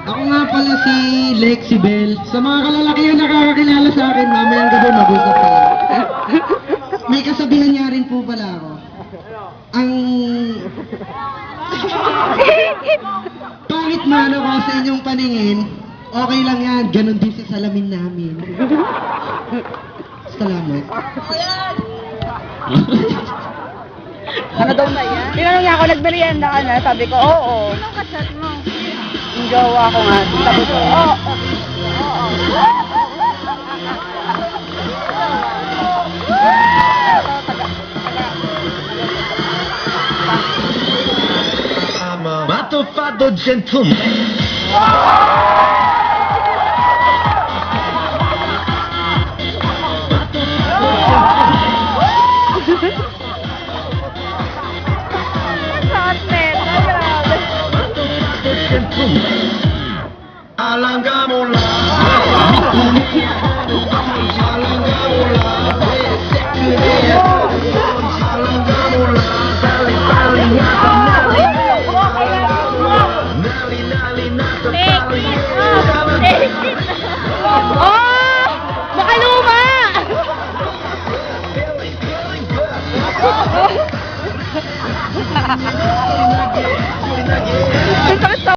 Ako nga pala si Lexi Bell. Sa mga kalalakihan nakakakilala sa akin, mamayang gabi mag-usap tayo. May kasabihan niya rin po pala ako. Ang... Pangit man ako sa inyong paningin, okay lang yan, ganon din sa salamin namin. Salamat. Ano daw na yan? Tinanong niya ako, nagmerienda ka na? Sabi ko, oo. Anong kasat mo? Yung jowa ko nga. Sabi ko, oo. I'm a matofado gentleman. Alangga mula, alangga mula, alangga mula, paling nali nasa paling. Oh! Baka luma! Feeling good.